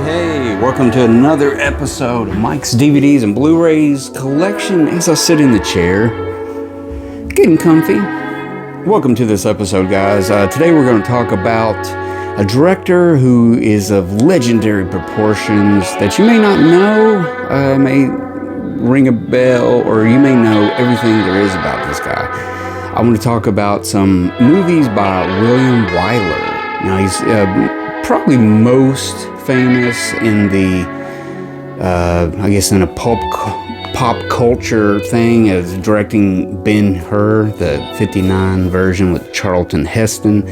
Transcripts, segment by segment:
Hey, welcome to another episode of Mike's DVDs and Blu-rays collection as I sit in the chair, getting comfy. Welcome to this episode, guys. Today we're going to talk about a director who is of legendary proportions that you may not know, may ring a bell, or you may know everything there is about this guy. I want to talk about some movies by William Wyler. Now, he's probably most famous in the, I guess in a pop culture thing as directing Ben-Hur, the 59 version with Charlton Heston,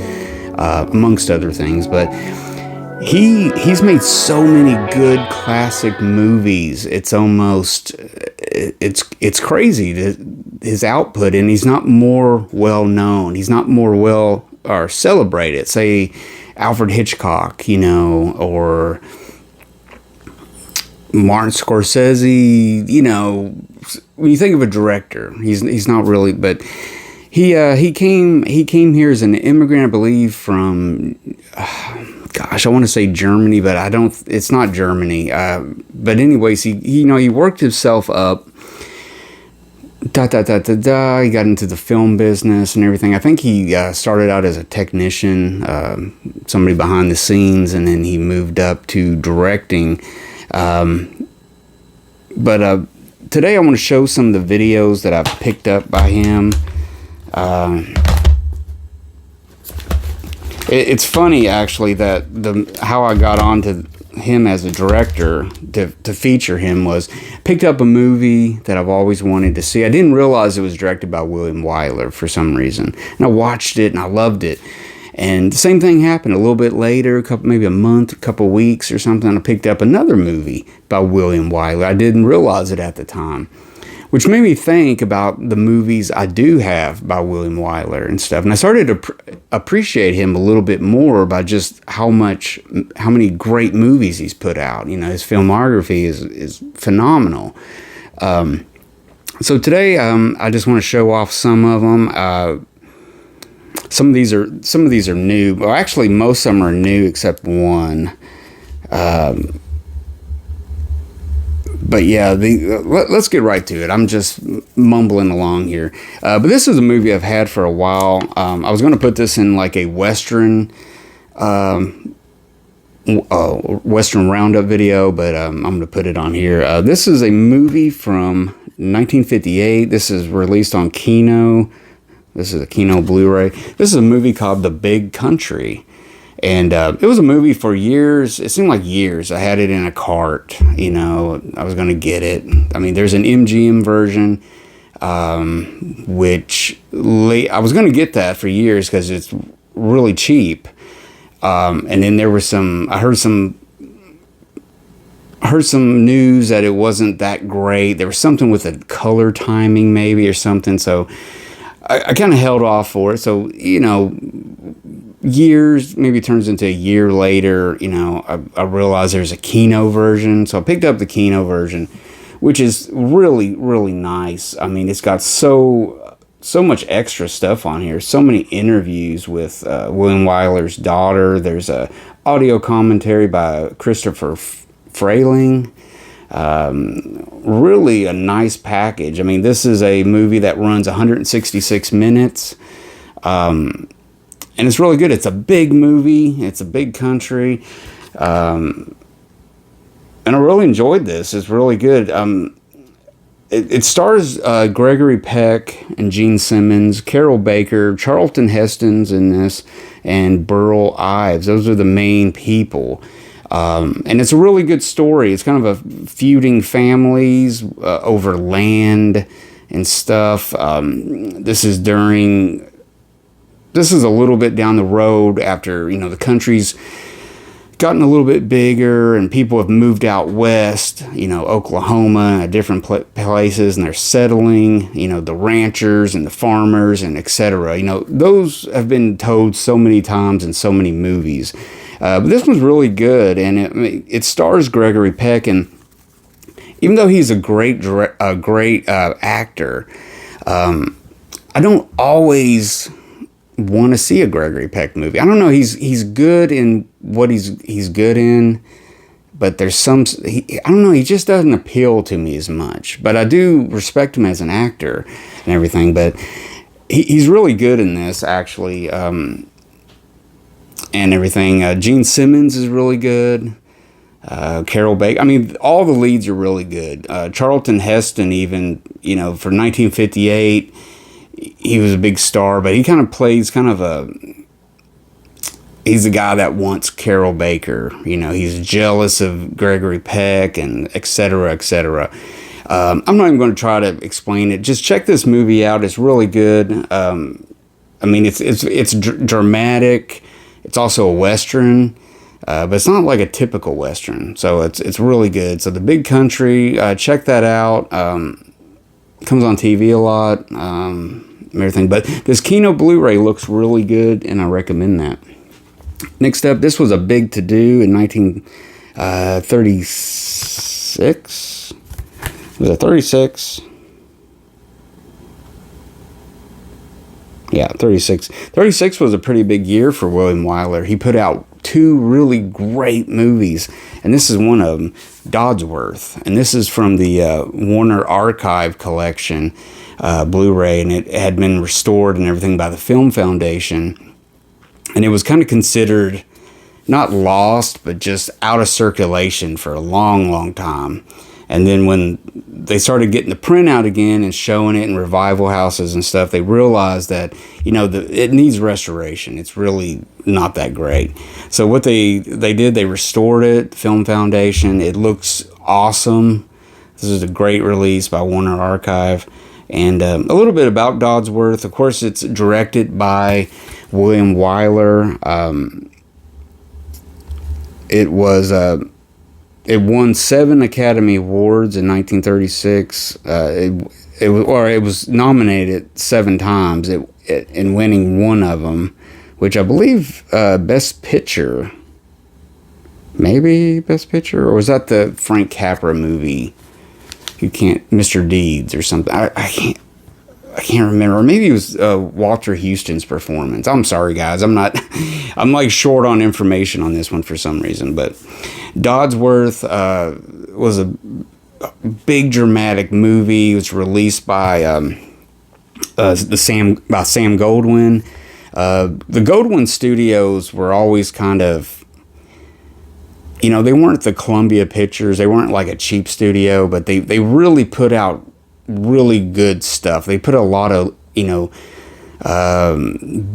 amongst other things. But he's made so many good classic movies. It's almost, it's crazy, his output, and he's not more well known. He's not more well or celebrated. Say Alfred Hitchcock, or Martin Scorsese. When you think of a director, he's not really, but he came here as an immigrant, I believe, from I want to say Germany, but it's not Germany. But anyways, he worked himself up. He got into the film business and everything. I think he started out as a technician, somebody behind the scenes, and then he moved up to directing. But today I want to show some of the videos that I've picked up by him. It's funny, actually, that how I got onto him as a director to feature him was picked up a movie that I've always wanted to see. I didn't realize it was directed by William Wyler for some reason, and I watched it and I loved it. And the same thing happened a little bit later, maybe a month, a couple weeks or something. I picked up another movie by William Wyler. I didn't realize it at the time, which made me think about the movies I do have by William Wyler and stuff. And I started to appreciate him a little bit more by just how many great movies he's put out. His filmography is phenomenal. So today, I just want to show off some of them. Some of these are new. Well, actually, most of them are new except one. But yeah, let's get right to it. I'm just mumbling along here. But this is a movie I've had for a while. I was going to put this in like a Western Roundup video, but I'm going to put it on here. This is a movie from 1958. This is released on Kino. This is a Kino Blu-ray. This is a movie called The Big Country. And it was a movie for years. It seemed like years. I had it in a cart. I was going to get it. I mean, there's an MGM version, which I was going to get that for years because it's really cheap. And then there was I heard some news that it wasn't that great. There was something with the color timing maybe or something. So I kind of held off for it. So, years, maybe it turns into a year later, I realized there's a Kino version. So I picked up the Kino version, which is really, really nice. I mean, it's got so much extra stuff on here. So many interviews with William Wyler's daughter. There's a audio commentary by Christopher Frayling. Really a nice package. I mean, this is a movie that runs 166 minutes. And it's really good. It's a big movie. It's a big country. And I really enjoyed this. It's really good. It stars Gregory Peck and Gene Simmons, Carol Baker, Charlton Heston's in this, and Burl Ives. Those are the main people. And it's a really good story. It's kind of a feuding families over land and stuff. This is a little bit down the road after, the country's gotten a little bit bigger and people have moved out west, Oklahoma, different places, and they're settling, the ranchers and the farmers and etc. Those have been told so many times in so many movies. But this one's really good, and it stars Gregory Peck, and even though he's a great actor, I don't always want to see a Gregory Peck movie. I don't know. He's good in what he's good in, but there's I don't know, he just doesn't appeal to me as much. But I do respect him as an actor and everything. But he's really good in this, actually, and everything. Gene Simmons is really good. Carol Baker. I mean, all the leads are really good. Charlton Heston, even, for 1958, he was a big star, but he kind of plays he's the guy that wants Carol Baker. He's jealous of Gregory Peck and et cetera, et cetera. I'm not even going to try to explain it. Just check this movie out. It's really good. It's dramatic. It's also a Western. But it's not like a typical Western, so it's really good. So The Big Country, check that out. Comes on TV a lot, everything. But this Kino Blu-ray looks really good, and I recommend that. Next up, this was a big to-do in 1936. Was it 36? Yeah, 36. 36 was a pretty big year for William Wyler. He put out 2 really great movies, and this is one of them, Dodsworth. And this is from the Warner Archive collection, Blu-ray, and it had been restored and everything by the Film Foundation. And it was kind of considered not lost, but just out of circulation for a long, long time. And then when they started getting the print out again and showing it in revival houses and stuff, they realized that, it needs restoration. It's really not that great. So what they did, they restored it, Film Foundation. It looks awesome. This is a great release by Warner Archive. And a little bit about Dodsworth. Of course, it's directed by William Wyler. It won 7 Academy Awards in 1936. It was nominated 7 times. In winning one of them, which I believe Best Picture. Maybe Best Picture, or was that the Frank Capra movie? Mr. Deeds or something. I can't remember. Or maybe it was Walter Houston's performance. I'm sorry, guys. I'm like short on information on this one for some reason. But Dodsworth was a big dramatic movie. It was released by Sam Goldwyn. The Goldwyn Studios were always kind of, they weren't the Columbia Pictures. They weren't like a cheap studio, but they really put out really good stuff. They put a lot of,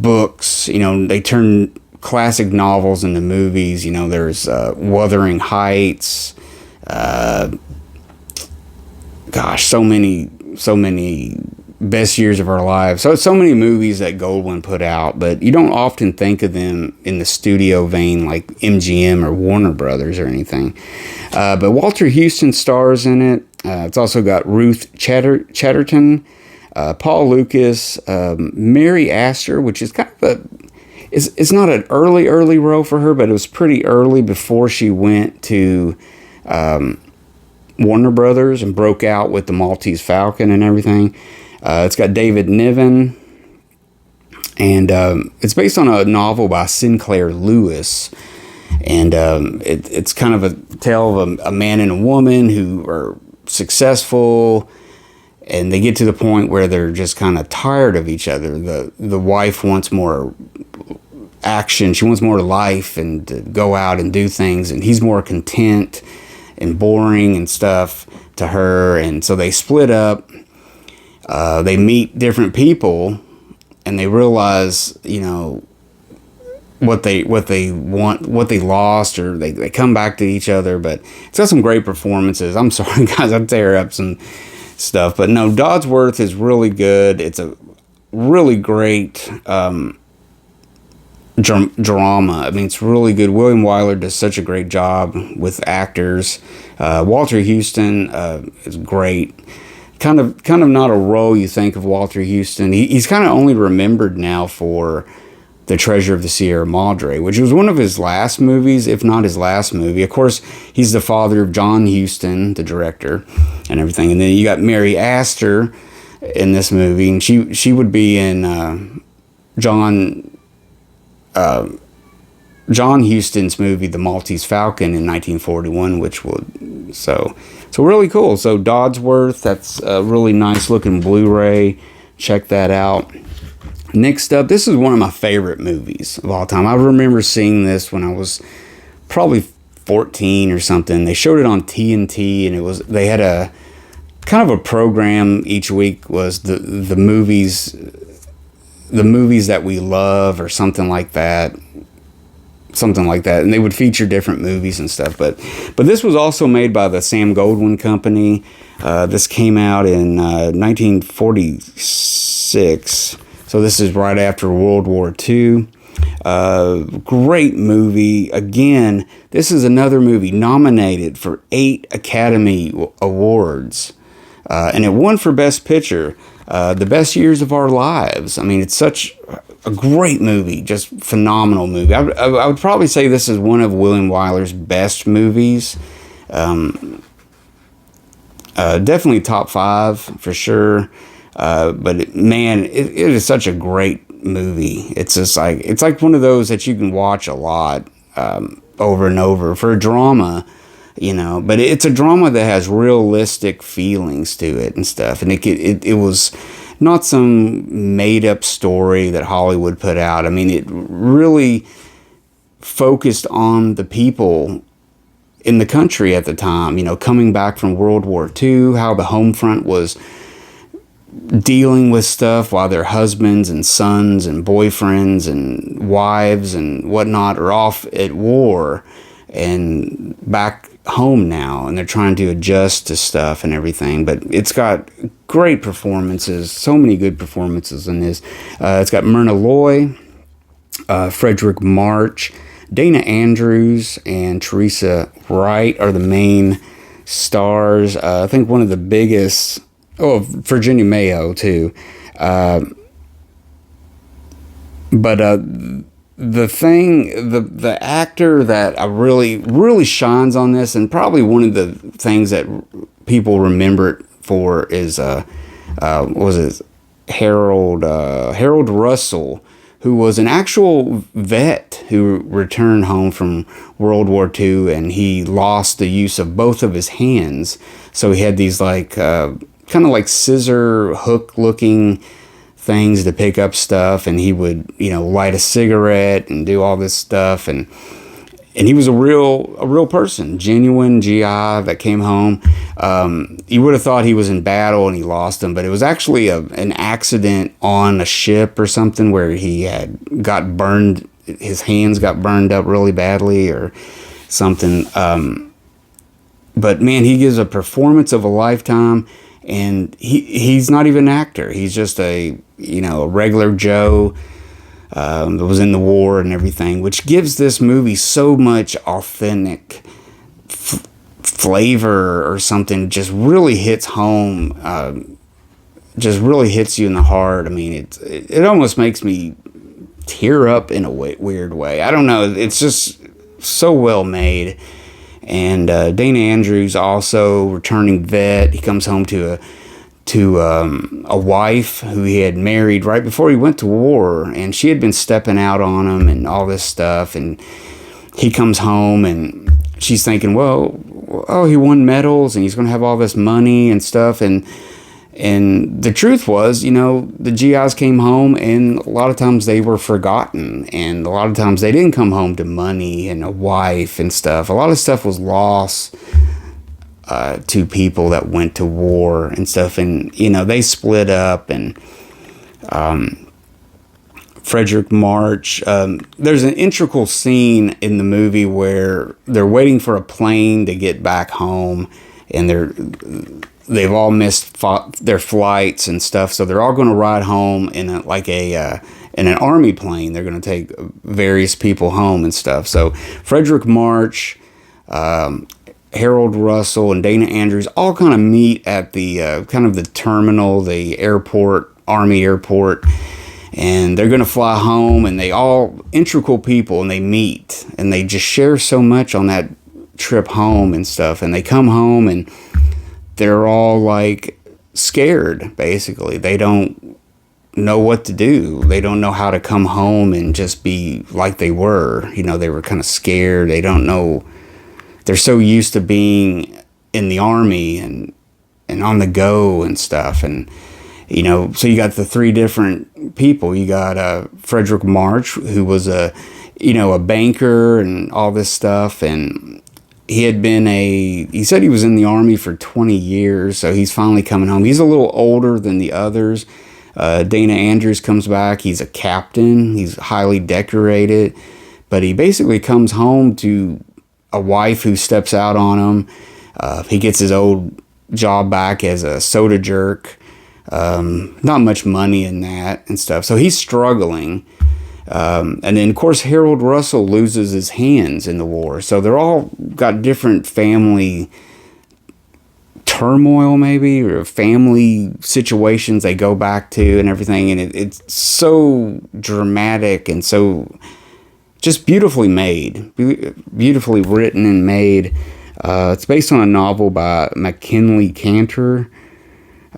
books. They turned classic novels into movies. There's Wuthering Heights. So many Best Years of Our Lives. So many movies that Goldwyn put out, but you don't often think of them in the studio vein like MGM or Warner Brothers or anything. But Walter Houston stars in it. It's also got Ruth Chatterton, Paul Lucas, Mary Astor, which is kind of it's not an early role for her, but it was pretty early before she went to Warner Brothers and broke out with the Maltese Falcon and everything. It's got David Niven, and it's based on a novel by Sinclair Lewis. And it's kind of a tale of a man and a woman who are successful, and they get to the point where they're just kind of tired of each other. The wife wants more action. She wants more life and to go out and do things, and he's more content and boring and stuff to her. And so they split up. They meet different people, and they realize, what they want, what they lost, or they come back to each other. But it's got some great performances. I'm sorry, guys, I tear up some stuff, but no, Dodsworth is really good. It's a really great drama. I mean, it's really good. William Wyler does such a great job with actors. Walter Houston is great. Kind of not a role you think of Walter Houston. He's kind of only remembered now for The Treasure of the Sierra Madre, which was one of his last movies, if not his last movie. Of course, he's the father of John Huston, the director, and everything. And then you got Mary Astor in this movie, and she would be in John John Huston's movie, The Maltese Falcon, in 1941, which would so really cool. So Dodsworth, that's a really nice looking Blu-ray. Check that out. Next up, this is one of my favorite movies of all time. I remember seeing this when I was probably 14 or something. They showed it on TNT, and they had a kind of a program each week, was the movies that we love, or something like that, and they would feature different movies and stuff. But this was also made by the Sam Goldwyn Company. This came out in 1946, so this is right after World War II. Great movie. Again, this is another movie nominated for 8 Academy Awards, and it won for Best Picture. The Best Years of Our Lives. I mean, it's such a great movie, just phenomenal movie. I would probably say this is one of William Wyler's best movies. Definitely top 5 for sure. But it is such a great movie. It's just it's like one of those that you can watch a lot, over and over for a drama. But it's a drama that has realistic feelings to it and stuff, and it was not some made up story that Hollywood put out. I mean, it really focused on the people in the country at the time, coming back from World War II, how the home front was dealing with stuff while their husbands and sons and boyfriends and wives and whatnot are off at war and back home now, and they're trying to adjust to stuff and everything. But it's got great performances, so many good performances in this. It's got Myrna Loy, Frederick March, Dana Andrews, and Teresa Wright are the main stars. I think one of the biggest, Virginia Mayo too. The actor that I really shines on this, and probably one of the things that people remember it for, is Harold Russell, who was an actual vet who returned home from World War II, and he lost the use of both of his hands. So he had these kind of like scissor hook looking things to pick up stuff, and he would light a cigarette and do all this stuff, and he was a real person, genuine GI that came home. You would have thought he was in battle and he lost him, but it was actually an accident on a ship or something where he got burned, his hands got burned up really badly or something. But man, he gives a performance of a lifetime. And he's not even an actor. He's just a regular Joe that was in the war and everything, which gives this movie so much authentic flavor or something. Just really hits home. Just really hits you in the heart. I mean, it almost makes me tear up in a weird way. I don't know. It's just so well made. And Dana Andrews, also returning vet. He comes home to a wife who he had married right before he went to war, and she had been stepping out on him and all this stuff. And he comes home, and she's thinking, well, he won medals, and he's going to have all this money and stuff. And the truth was, the GIs came home, and a lot of times they were forgotten, and a lot of times they didn't come home to money and a wife and stuff. A lot of stuff was lost to people that went to war and stuff, and they split up. And Frederick March, there's an integral scene in the movie where they're waiting for a plane to get back home, and they've all missed their flights and stuff, so they're all going to ride home in an army plane. They're going to take various people home and stuff. So Frederick March, Harold Russell, and Dana Andrews all kind of meet at the kind of the terminal, the airport, Army airport, and they're going to fly home. And they all integral people, and they meet, and they just share so much on that trip home and stuff. And they come home, and they're all like scared, basically. They don't know what to do. They don't know how to come home and just be like they were. You know, they were kind of scared. They don't know. They're so used to being in the army and on the go and stuff. And, you know, so you got the three different people. You got Frederick March, who was a banker and all this stuff. And he said he was in the army for 20 years. So he's finally coming home. He's a little older than the others. Dana Andrews comes back. He's a captain. He's highly decorated. But he basically comes home to a wife who steps out on him. He gets his old job back as a soda jerk. Not much money in that and stuff. So he's struggling. And then, of course, Harold Russell loses his hands in the war. So they're all got different family turmoil, maybe, or family situations they go back to and everything. And it's so dramatic and so just beautifully made, beautifully written and made. It's based on a novel by McKinley Cantor.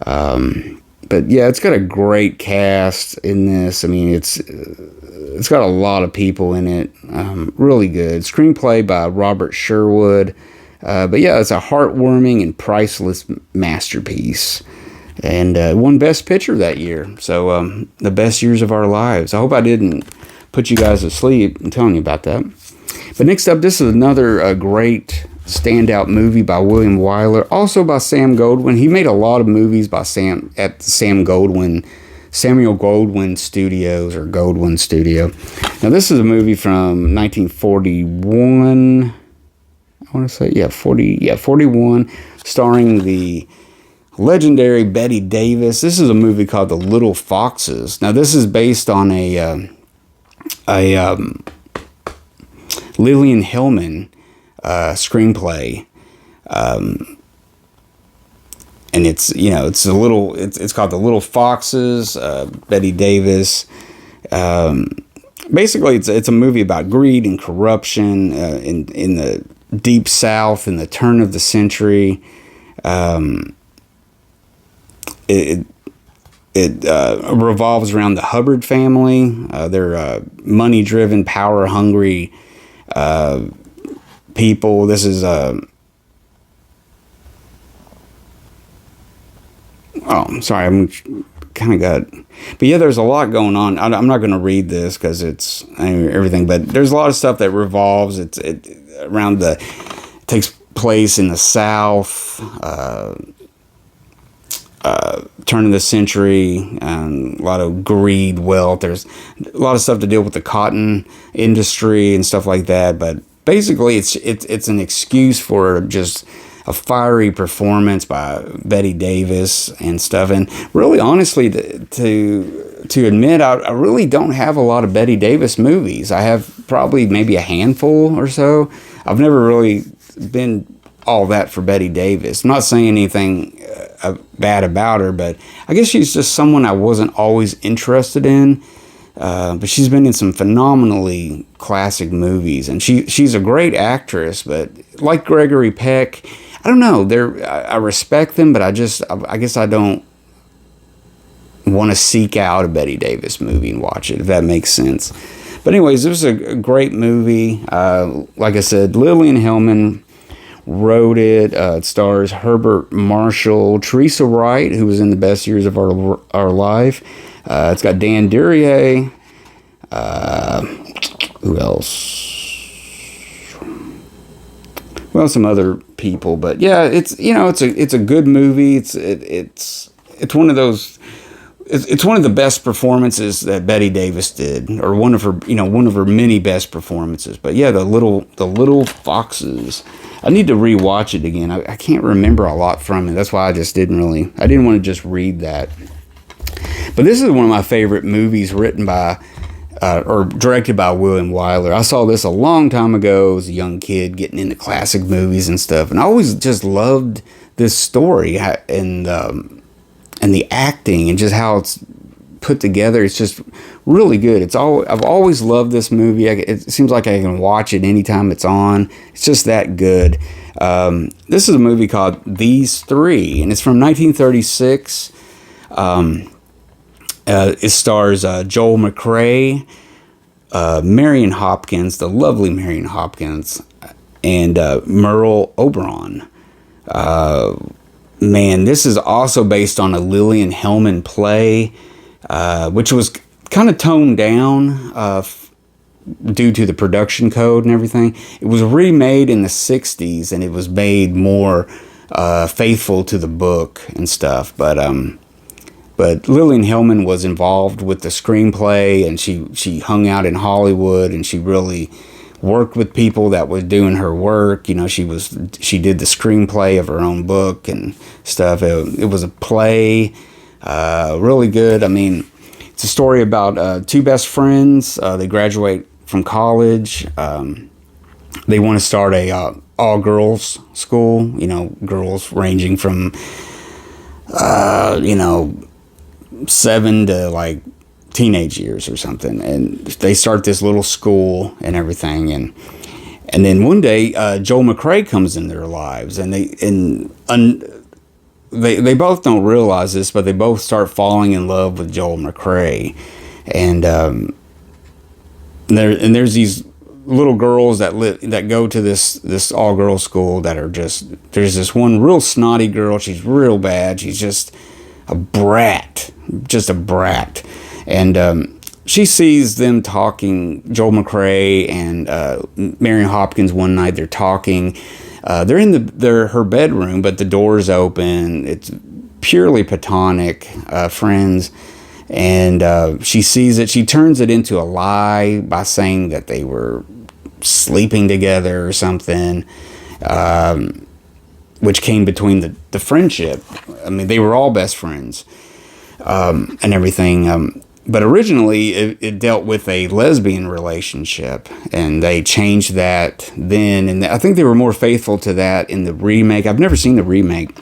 But yeah, it's got a great cast in this. I mean, it's got a lot of people in it. Really good. Screenplay by Robert Sherwood. But yeah, it's a heartwarming and priceless masterpiece. And won Best Picture that year. So the best years of our lives. I hope I didn't put you guys to sleep in telling you about that. But next up, this is another great standout movie by William Wyler, also by Sam Goldwyn. He made a lot of movies by Samuel Goldwyn Studios, or Goldwyn Studio. Now, this is a movie from 1941. I want to say, 41, starring the legendary Bette Davis. This is a movie called The Little Foxes. Now, this is based on a Lillian Hillman screenplay, and it's called The Little Foxes. Bette Davis. Basically, it's a movie about greed and corruption in the Deep South in the turn of the century. It revolves around the Hubbard family. They're money-driven, power-hungry people. This is sorry, I'm kind of got, but yeah, there's a lot going on. I'm not going to read this because it's everything, but there's a lot of stuff that revolves. It takes place in the South, turn of the century, and a lot of greed, wealth. There's a lot of stuff to deal with the cotton industry and stuff like that. But basically, it's an excuse for just a fiery performance by Bette Davis and stuff. And really, honestly, to admit, I really don't have a lot of Bette Davis movies. I have probably maybe a handful or so. I've never really been all that for Bette Davis. I'm not saying anything bad about her, but I guess she's just someone I wasn't always interested in. But she's been in some phenomenally classic movies, and she's a great actress. But like Gregory Peck, I don't know. I respect them, but I guess I don't want to seek out a Bette Davis movie and watch it, if that makes sense. But anyways, it was a great movie. Like I said, Lillian Hillman wrote it. It stars Herbert Marshall, Teresa Wright, who was in The Best Years of Our Life. It's got Dan Duryea. Who else? Well, some other people, but yeah, it's a good movie. It's one of those. It's one of the best performances that Bette Davis did, or one of her many best performances. But yeah, the little foxes. I need to rewatch it again. I can't remember a lot from it. That's why I didn't want to just read that. But this is one of my favorite movies written by or directed by William Wyler. I saw this a long time ago as a young kid getting into classic movies and stuff, and I always just loved this story and the acting and just how it's put together. It's just really good. I've always loved this movie. It seems like I can watch it anytime it's on. It's just that good. This is a movie called These Three, and it's from 1936. It stars Joel McCrea, Marion Hopkins, the lovely Marion Hopkins, and Merle Oberon. Man, this is also based on a Lillian Hellman play, which was kind of toned down due to the production code and everything. It was remade in the 60s, and it was made more faithful to the book and stuff. But Lillian Hellman was involved with the screenplay, and she hung out in Hollywood, and she really worked with people that was doing her work. You know, she did the screenplay of her own book and stuff. It was a play, really good. I mean, it's a story about two best friends. They graduate from college. They want to start a all-girls school. You know, girls ranging from 7 to like teenage years or something, and they start this little school and everything, and then one day Joel McCrea comes in their lives, and they both don't realize this, but they both start falling in love with Joel McCrea, and there's these little girls that go to this all girls school that are just, there's this one real snotty girl. She's real bad. She's just a brat. And she sees them talking, Joel McCrea and Marion Hopkins, one night. They're talking. They're in her bedroom, but the door's open. It's purely platonic friends. And she sees it. She turns it into a lie by saying that they were sleeping together or something, which came between the friendship. I mean, they were all best friends and everything. But originally, it dealt with a lesbian relationship, and they changed that then. And I think they were more faithful to that in the remake. I've never seen the remake.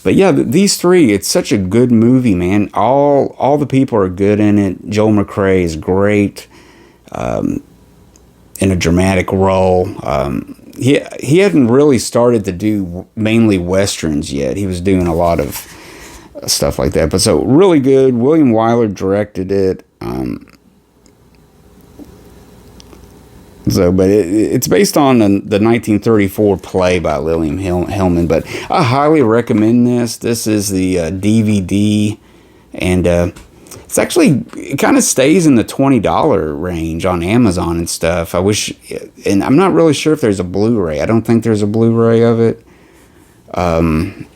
But yeah, these three, it's such a good movie, man. All the people are good in it. Joel McCrea is great in a dramatic role. He hadn't really started to do mainly Westerns yet. He was doing a lot of stuff like that. But so, really good. William Wyler directed it. But it's based on the 1934 play by Lillian Hellman. But I highly recommend this. This is the DVD, and it's actually, it kind of stays in the $20 range on Amazon and stuff. I wish, and I'm not really sure if there's a Blu-ray. I don't think there's a Blu-ray of it. I'm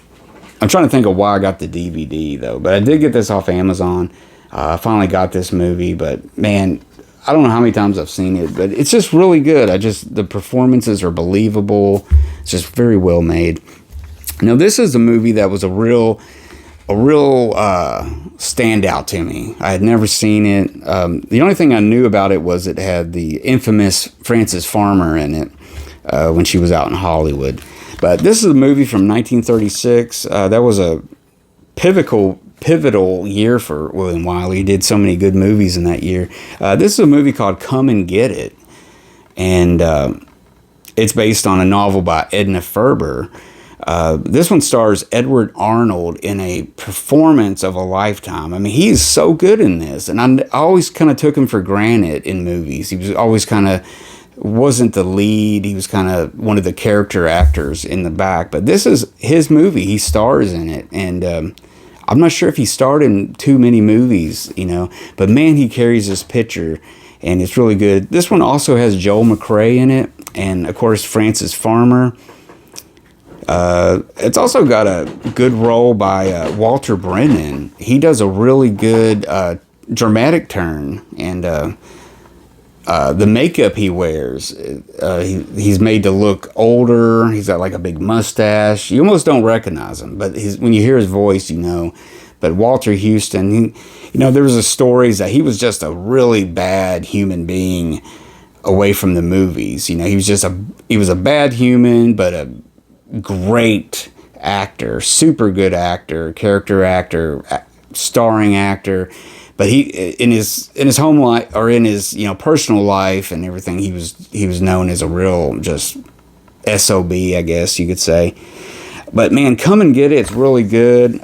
trying to think of why I got the DVD though, but I did get this off Amazon. I finally got this movie, but man, I don't know how many times I've seen it, but it's just really good. The performances are believable. It's just very well made. Now, this is a movie that was a real standout to me. I had never seen it. The only thing I knew about it was it had the infamous Frances Farmer in it when she was out in Hollywood. But this is a movie from 1936. That was a pivotal year for William Wyler. He did so many good movies in that year. This is a movie called Come and Get It. And it's based on a novel by Edna Ferber. This one stars Edward Arnold in a performance of a lifetime. I mean, he is so good in this. And I always kind of took him for granted in movies. He was always kind of, wasn't the lead. He was kind of one of the character actors in the back. But this is his movie. He stars in it. And I'm not sure if he starred in too many movies, but man, he carries this picture, and it's really good. This one also has Joel McCrea in it, and of course Frances Farmer. It's also got a good role by Walter Brennan. He does a really good dramatic turn, and the makeup he wears, he's made to look older. He's got like a big mustache. You almost don't recognize him, but when you hear his voice, you know. But Walter Houston, there was a stories that he was just a really bad human being away from the movies. He was a bad human, but a great actor, super good actor, character actor, starring actor. But he, in his home life, or in his personal life and everything, he was known as a real just SOB, I guess you could say. But man, Come and Get It. It's really good.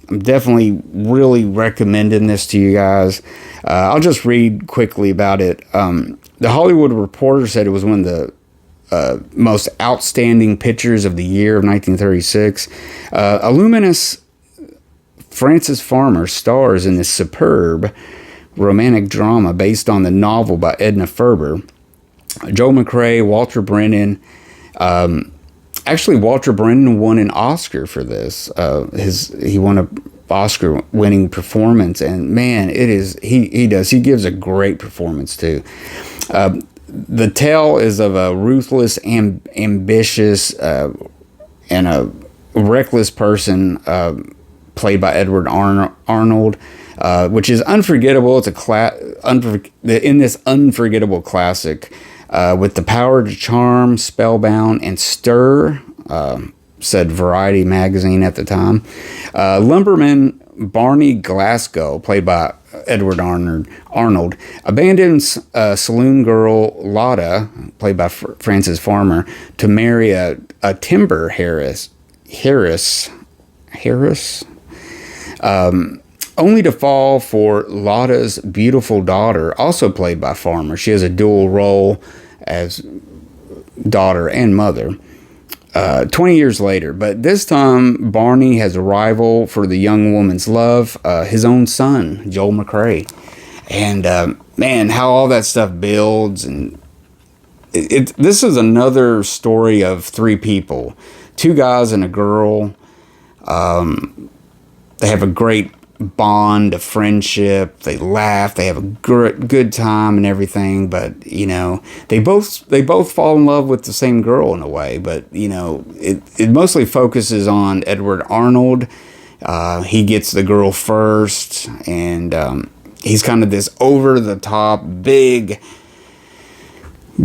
I'm definitely really recommending this to you guys. I'll just read quickly about it. The Hollywood Reporter said it was one of the most outstanding pictures of the year of 1936. A luminous Frances Farmer stars in this superb romantic drama based on the novel by Edna Ferber. Joel McCrea, Walter Brennan. Actually, Walter Brennan won an Oscar for this. He won an Oscar-winning performance, and man, he gives a great performance too. The tale is of a ruthless, ambitious, and a reckless person played by Edward Arnold, which is unforgettable. It's in this unforgettable classic. With the power to charm, spellbound, and stir, said Variety magazine at the time. Lumberman Barney Glasgow, played by Edward Arnold, abandons saloon girl Lotta, played by Frances Farmer, to marry a timber Harris, only to fall for Lotta's beautiful daughter, also played by Farmer. She has a dual role as daughter and mother. 20 years later, but this time Barney has a rival for the young woman's love, his own son, Joel McCrea. And man, how all that stuff builds. And this is another story of three people, two guys and a girl. They have a great bond of friendship. They laugh. They have a good time and everything. But they both fall in love with the same girl in a way. But it mostly focuses on Edward Arnold. He gets the girl first, and he's kind of this over the top, big,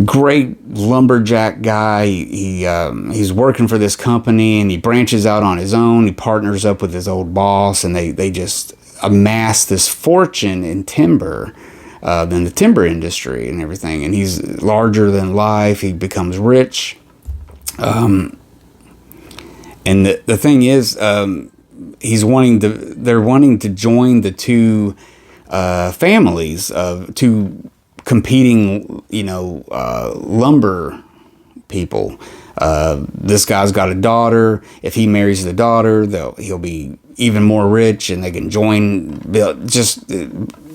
great lumberjack guy. He's working for this company, and he branches out on his own. He partners up with his old boss, and they just amass this fortune in timber, in the timber industry and everything. And he's larger than life. He becomes rich. And the thing is, they're wanting to join the two families of two competing, lumber people. This guy's got a daughter. If he marries the daughter, he'll be even more rich, and they can join, just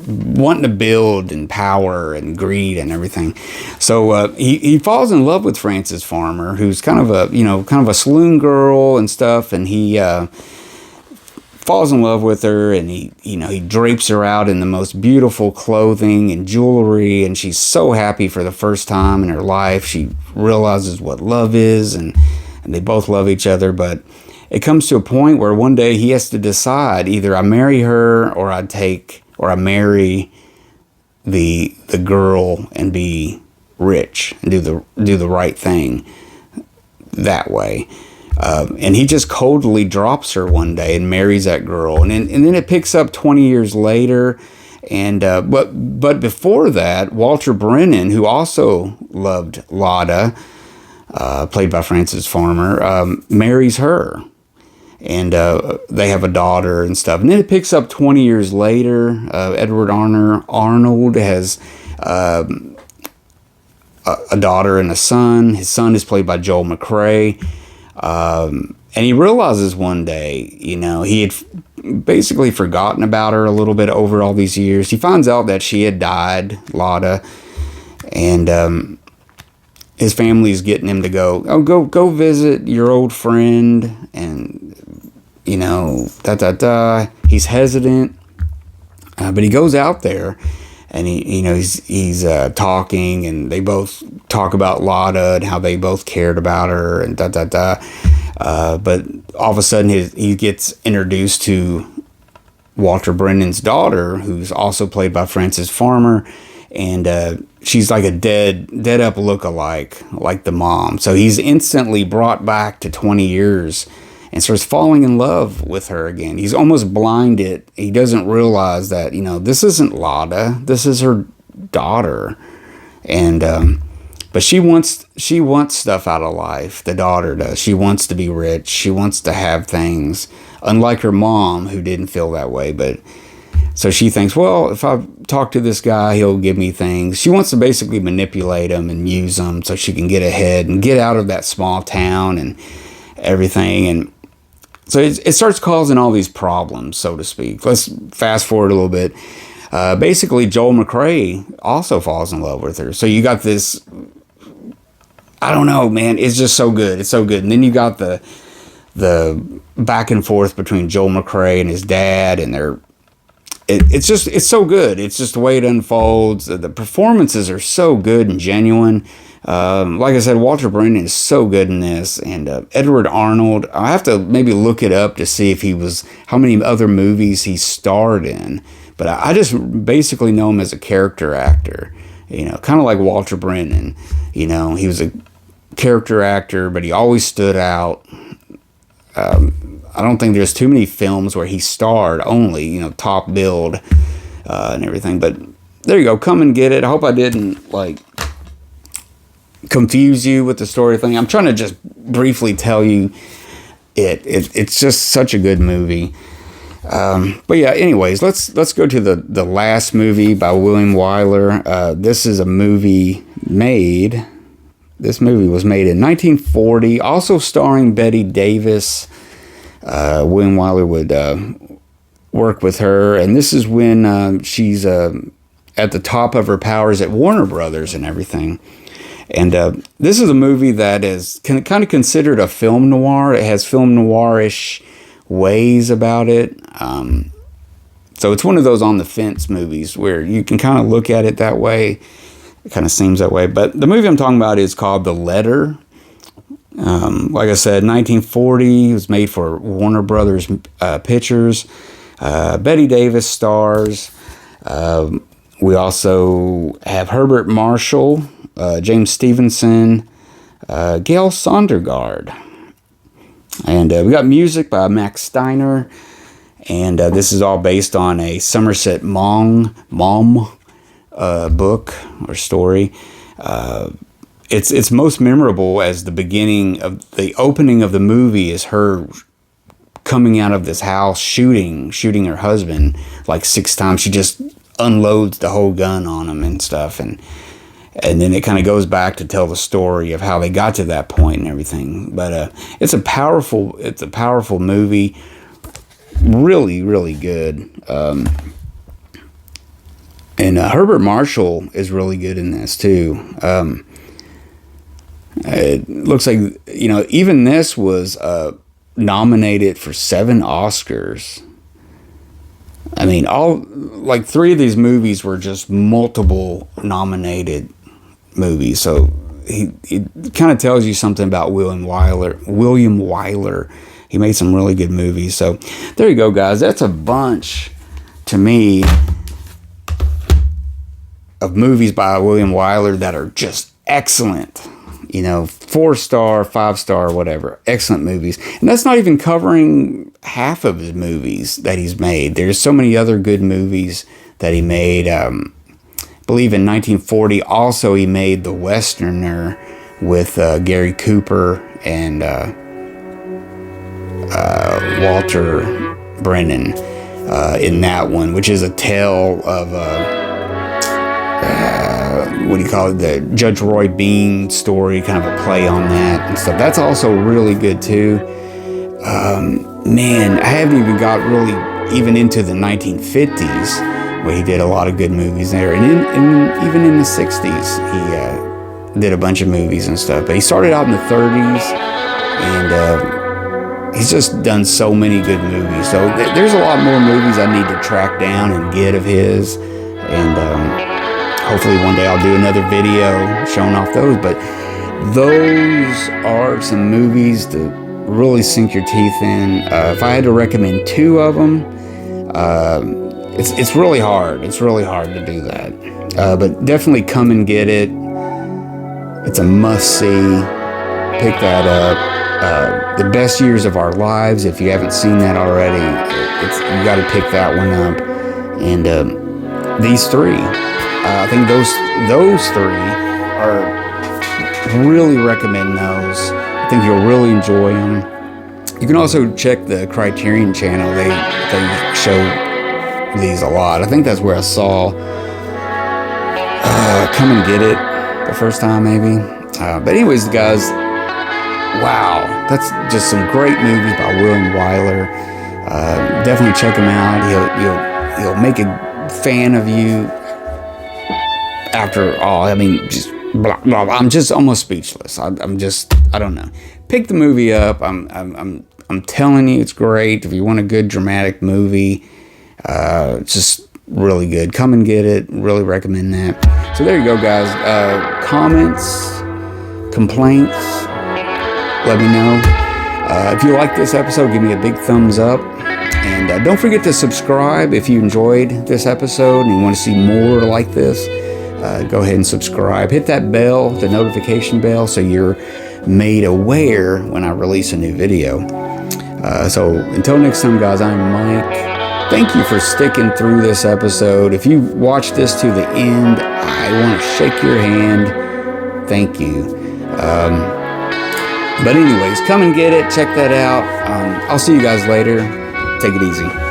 wanting to build and power and greed and everything. So he falls in love with Frances Farmer, who's kind of a saloon girl and stuff, and he falls in love with her, and he drapes her out in the most beautiful clothing and jewelry, and she's so happy for the first time in her life. She realizes what love is, and they both love each other. But it comes to a point where one day he has to decide, either I marry her or I marry the girl and be rich and do the right thing that way. And he just coldly drops her one day and marries that girl. And then it picks up 20 years later. And but before that, Walter Brennan, who also loved Lotta, played by Frances Farmer, marries her. And they have a daughter and stuff. And then it picks up 20 years later. Edward Arnold has a daughter and a son. His son is played by Joel McCrea. And he realizes one day, he had basically forgotten about her a little bit over all these years. He finds out that she had died, Lotta, and his family's getting him to go visit your old friend, and He's hesitant, but he goes out there, and he's talking, and they both talk about Lotta and how they both cared about her, and but all of a sudden he gets introduced to Walter Brennan's daughter, who's also played by Frances Farmer, and she's like a dead up lookalike, like the mom. So he's instantly brought back to 20 years and starts falling in love with her again. He's almost blinded. He doesn't realize that, this isn't Lotta. This is her daughter. And but she wants she wants stuff out of life. The daughter does. She wants to be rich. She wants to have things. Unlike her mom, who didn't feel that way. But so she thinks, well, if I talk to this guy, he'll give me things. She wants to basically manipulate him and use them so she can get ahead and get out of that small town and everything. And so it starts causing all these problems, so to speak. Let's fast forward a little bit. Basically, Joel McCrea also falls in love with her. So you got this, I don't know, man. It's just so good. It's so good. And then you got the back and forth between Joel McCrea and his dad, and it's so good. It's just the way it unfolds. The performances are so good and genuine. Like I said, Walter Brennan is so good in this, and Edward Arnold. I have to maybe look it up to see if how many other movies he starred in. But I just basically know him as a character actor, kind of like Walter Brennan. He was a character actor, but he always stood out. I don't think there's too many films where he starred only, top billed and everything. But there you go. Come and get it. I hope I didn't confuse you with the story thing. I'm trying to just briefly tell you it's just such a good movie. But yeah, anyways, let's go to the last movie by William Wyler. This is a movie made. This movie was made in 1940, also starring Bette Davis. William Wyler would work with her, and this is when she's at the top of her powers at Warner Brothers and everything. And this is a movie that is kind of considered a film noir. It has film noirish ways about it. So it's one of those on the fence movies where you can kind of look at it that way. It kind of seems that way. But the movie I'm talking about is called The Letter. Like I said, 1940. It was made for Warner Brothers Pictures. Bette Davis stars. We also have Herbert Marshall, James Stevenson, Gail Sondergaard. And we got music by Max Steiner. And this is all based on a Somerset Maugham book or story. It's most memorable as the opening of the movie is her coming out of this house shooting her husband like 6 times. She just unloads the whole gun on him and stuff, and then it kind of goes back to tell the story of how they got to that point and everything. But it's a powerful movie, really, really good. And Herbert Marshall is really good in this too. It looks like, even this was nominated for 7 Oscars. I mean, 3 of these movies were just multiple nominated movies. So it kind of tells you something about William Wyler. He made some really good movies. So there you go, guys. That's a bunch, to me, of movies by William Wyler that are just excellent. 4-star, 5-star, whatever. Excellent movies. And that's not even covering half of his movies that he's made. There's so many other good movies that he made. I believe in 1940, also he made The Westerner with Gary Cooper and Walter Brennan in that one, which is a tale of... the Judge Roy Bean story, kind of a play on that and stuff. That's also really good too. Man, I haven't even got really even into the 1950s, where he did a lot of good movies there, and even in the 60s he did a bunch of movies and stuff. But he started out in the 30s, and he's just done so many good movies. So there's a lot more movies I need to track down and get of his, and hopefully one day I'll do another video showing off those. But those are some movies to really sink your teeth in. If I had to recommend 2 of them, it's really hard. It's really hard to do that. But definitely Come and Get It. It's a must-see. Pick that up. The Best Years of Our Lives. If you haven't seen that already, you got to pick that one up. And these 3. I think those 3 are Really recommend those. I think you'll really enjoy them. You can also check the Criterion channel. They show these a lot. I think that's where I saw Come and Get It the first time, maybe. But anyways, guys, wow, that's just some great movies by Wyler. Definitely check him out. He'll make a fan of you. After all, I mean, just blah, blah, blah. I'm just almost speechless. I don't know. Pick the movie up. I'm telling you, it's great. If you want a good dramatic movie, it's just really good. Come and Get It. Really recommend that. So there you go, guys. Comments, complaints, let me know. If you like this episode, give me a big thumbs up. And don't forget to subscribe if you enjoyed this episode and you want to see more like this. Go ahead and subscribe. Hit that bell, the notification bell, so you're made aware when I release a new video. So until next time, guys, I'm Mike. Thank you for sticking through this episode. If you watched this to the end, I want to shake your hand. Thank you. But anyways, come and get it. Check that out. I'll see you guys later. Take it easy.